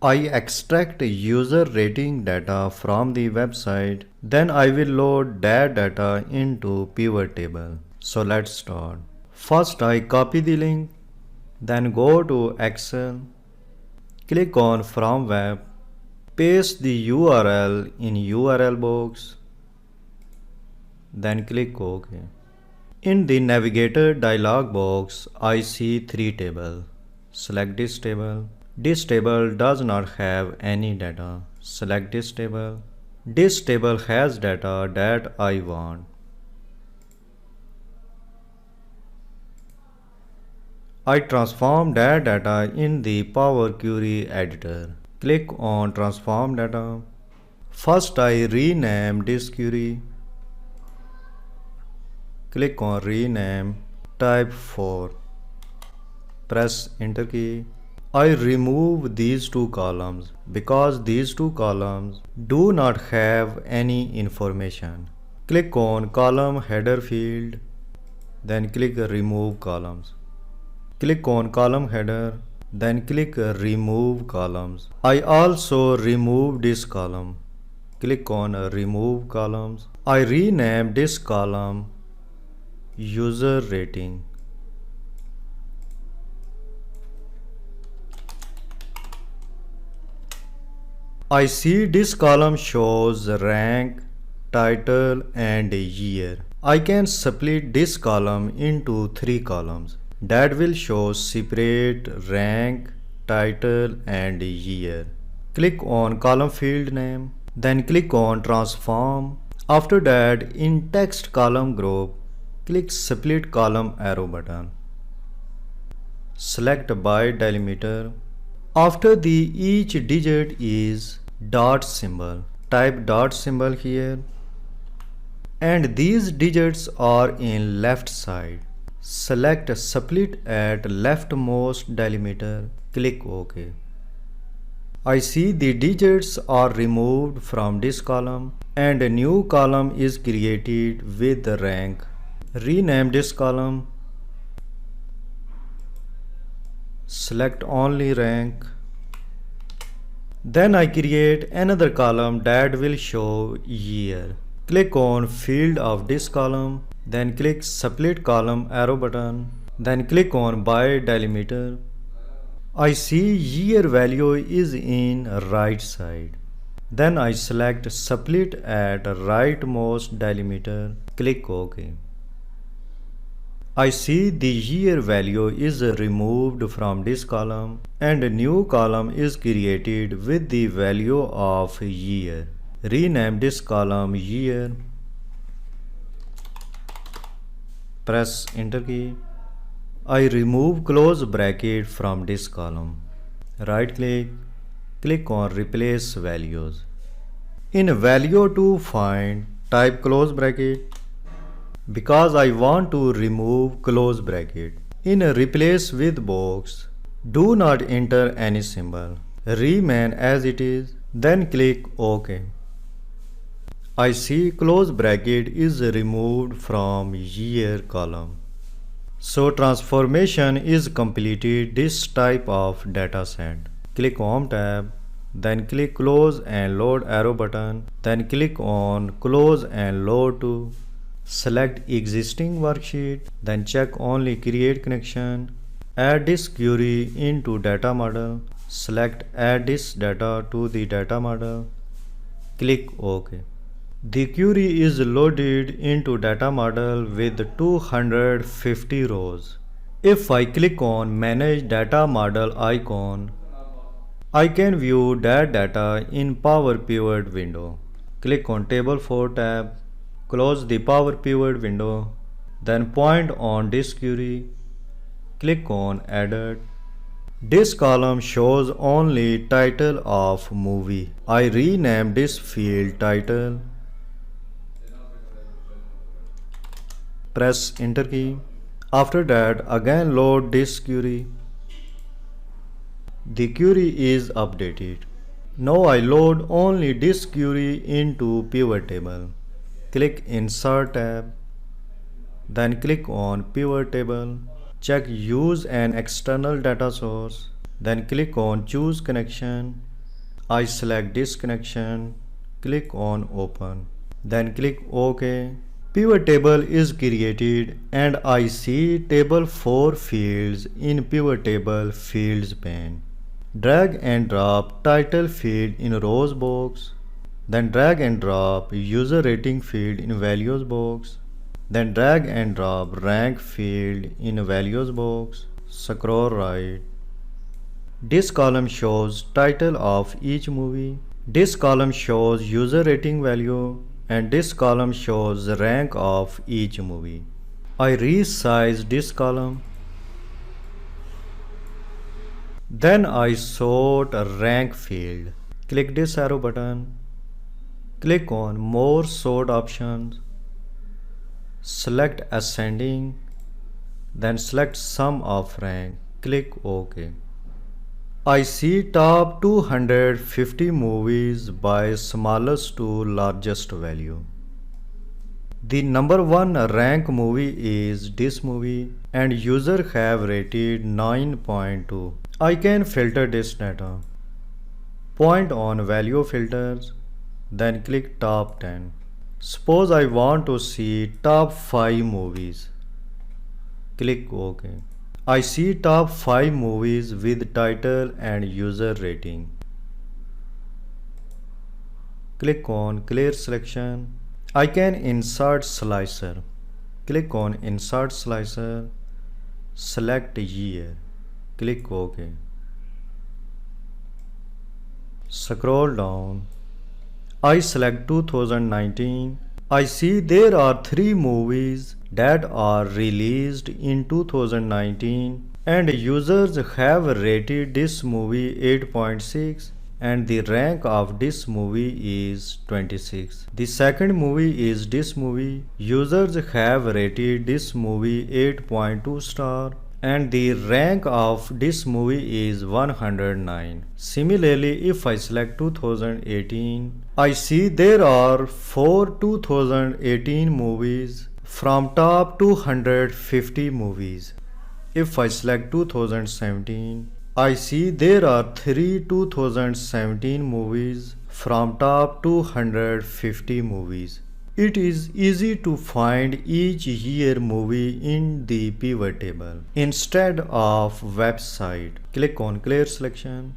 I extract user rating data from the website. Then I will load that data into pivot table. So let's start. First I copy the link. Then go to Excel. Click on From Web. Paste the URL in URL box. Then click OK. In the Navigator dialog box, I see 3 tables. Select this table. This table does not have any data. Select this table. This table has data that I want. I transform that data in the Power Query editor. Click on Transform Data. First I rename this query. Click on Rename, type 4. Press Enter key. I remove these 2 columns because these 2 columns do not have any information. Click on Column Header field, then click Remove Columns. Click on Column Header, then click Remove Columns. I also remove this column. Click on Remove Columns. I rename this column User Rating. I see this column shows rank, title and year. I can split this column into 3 columns that will show separate rank, title and year. Click on column field name, then click on transform. After that, in text column group, click split column arrow button. Select by delimiter. After the each digit is dot symbol, type dot symbol here, and these digits are in left side. Select split at leftmost delimiter. Click OK. I see the digits are removed from this column and a new column is created with the rank. Rename this column. Select only rank. Then I create another column that will show year. Click on field of this column, then click split column arrow button, then click on by delimiter. I see year value is in right side. Then I select split at rightmost delimiter. Click OK. I see the year value is removed from this column and a new column is created with the value of year. Rename this column year. Press Enter key. I remove close bracket from this column. Right click, click on Replace Values. In value to find, type close bracket. Because I want to remove close bracket. In Replace with box, do not enter any symbol. Remain as it is, then click OK. I see close bracket is removed from year column. So transformation is completed this type of data set. Click Home tab, then click Close and Load arrow button, then click on Close and Load to. Select existing worksheet, then check only create connection. Add this query into data model. Select add this data to the data model. Click OK. The query is loaded into data model with 250 rows. If I click on manage data model icon, I can view that data in Power Pivot window. Click on Table 4 tab. Close the Power Pivot window, then point on this query. Click on Edit. This column shows only title of movie. I rename this field title. Press Enter key. After that, again load this query. The query is updated. Now I load only this query into pivot table. Click Insert tab, then click on Pivot Table. Check Use an external data source, then click on Choose Connection. I select disconnection, click on open, then click OK. Pivot table is created and I see table 4 fields in pivot table fields pane. Drag and drop title field in rows box, then drag and drop user rating field in values box, then drag and drop rank field in values box. Scroll right. This column shows title of each movie. This column shows user rating value and this column shows the rank of each movie. I resize this column. Then I sort a rank field. Click this arrow button. Click on more sort options. Select ascending. Then select sum of rank. Click OK. I see top 250 movies by smallest to largest value. The number 1 rank movie is this movie and user have rated 9.2. I can filter this data. Point on value filters, then click top 10. Suppose I want to see top 5 movies. Click OK. I see top 5 movies with title and user rating. Click on clear selection. I can insert slicer. Click on insert slicer. Select year. Click OK. Scroll down. I select 2019. I see there are 3 movies that are released in 2019 and users have rated this movie 8.6 and the rank of this movie is 26. The second movie is this movie. Users have rated this movie 8.2 star and the rank of this movie is 109. Similarly, if I select 2018, I see there are 4 2018 movies from top 250 movies. If I select 2017, I see there are 3 2017 movies from top 250 movies. It is easy to find each year movie in the pivot table. Instead of website, click on clear selection.